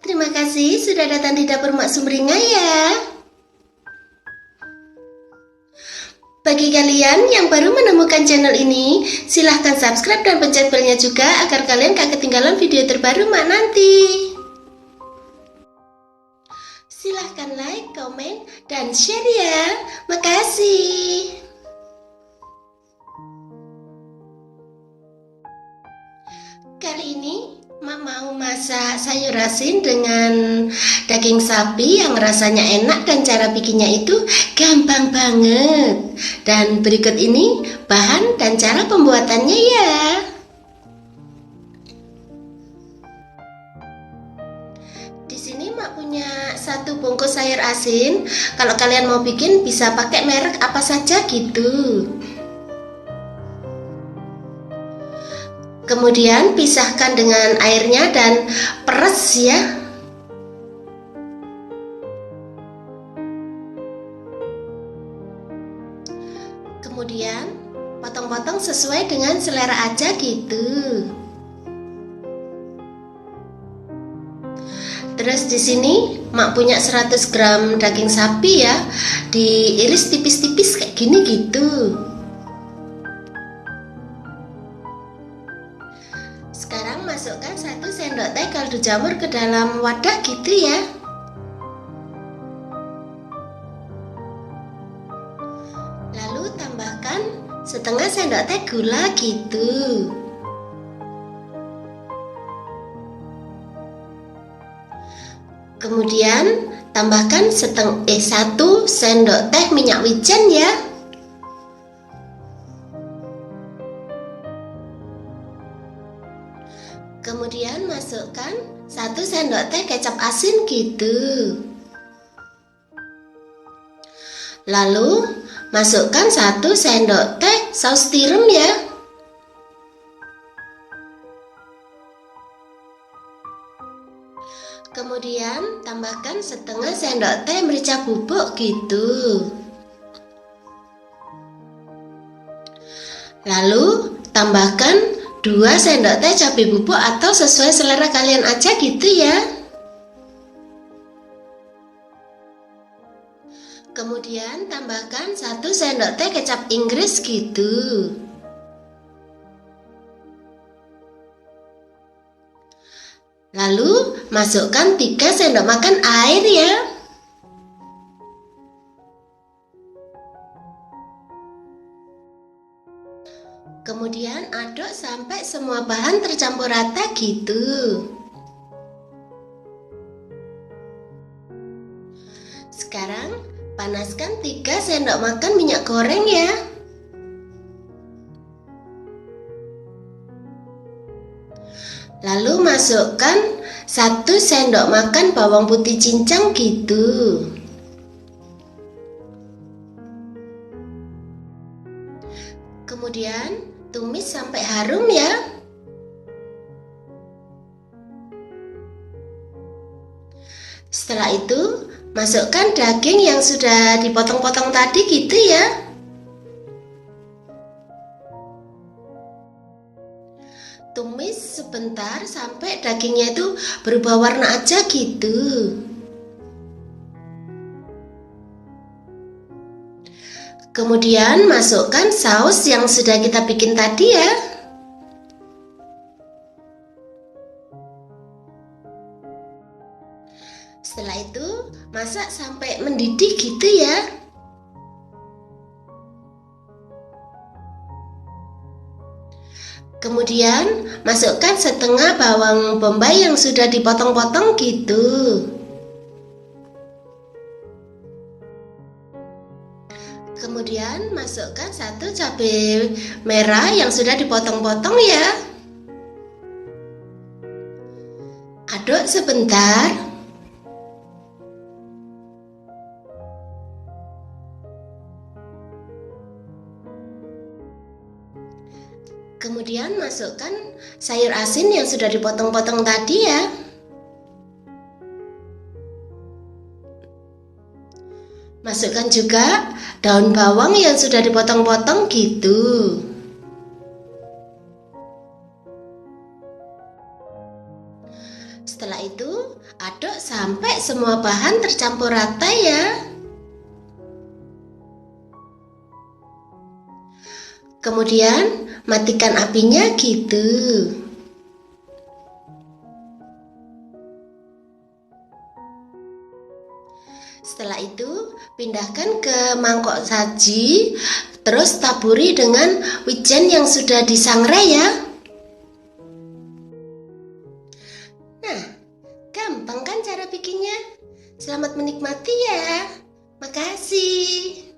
Terima kasih sudah datang di dapur Mak Sumringah ya. Bagi kalian yang baru menemukan channel ini, silahkan subscribe dan pencet belnya juga agar kalian gak ketinggalan video terbaru Mak nanti. Silahkan like, komen, dan share ya. Makasih. Kali ini Mak mau masak sayur asin dengan daging sapi yang rasanya enak dan cara bikinnya itu gampang banget. Dan berikut ini bahan dan cara pembuatannya ya. Di sini Mak punya 1 bungkus sayur asin. Kalau kalian mau bikin bisa pakai merek apa saja gitu. Kemudian pisahkan dengan airnya dan peres ya. Kemudian potong-potong sesuai dengan selera aja gitu. Terus di sini Mak punya 100 gram daging sapi ya, diiris tipis-tipis kayak gini gitu. Sekarang masukkan 1 sendok teh kaldu jamur ke dalam wadah gitu ya. Lalu tambahkan setengah sendok teh gula gitu. Kemudian tambahkan 1 sendok teh minyak wijen ya. Kemudian masukkan 1 sendok teh kecap asin gitu. Lalu masukkan 1 sendok teh saus tiram ya. Kemudian tambahkan setengah sendok teh merica bubuk gitu. Lalu tambahkan 2 sendok teh cabai bubuk atau sesuai selera kalian aja gitu ya. Kemudian tambahkan 1 sendok teh kecap Inggris gitu. Lalu masukkan 3 sendok makan air ya. Kemudian aduk sampai semua bahan tercampur rata gitu. Sekarang panaskan 3 sendok makan minyak goreng ya. Lalu masukkan 1 sendok makan bawang putih cincang gitu. Kemudian tumis sampai harum ya. Setelah itu masukkan daging yang sudah dipotong-potong tadi gitu ya. Tumis sebentar sampai dagingnya itu berubah warna aja gitu. Kemudian masukkan saus yang sudah kita bikin tadi ya. Setelah itu masak sampai mendidih gitu ya. Kemudian masukkan setengah bawang bombay yang sudah dipotong-potong gitu. Kemudian masukkan 1 cabai merah yang sudah dipotong-potong ya. Aduk sebentar. Kemudian masukkan sayur asin yang sudah dipotong-potong tadi ya. Masukkan juga daun bawang yang sudah dipotong-potong gitu. Setelah itu Aduk sampai semua bahan tercampur rata ya. Kemudian matikan apinya gitu. Setelah itu pindahkan ke mangkok saji, terus taburi dengan wijen yang sudah disangrai ya. Nah, gampang kan cara bikinnya? Selamat menikmati ya. Makasih.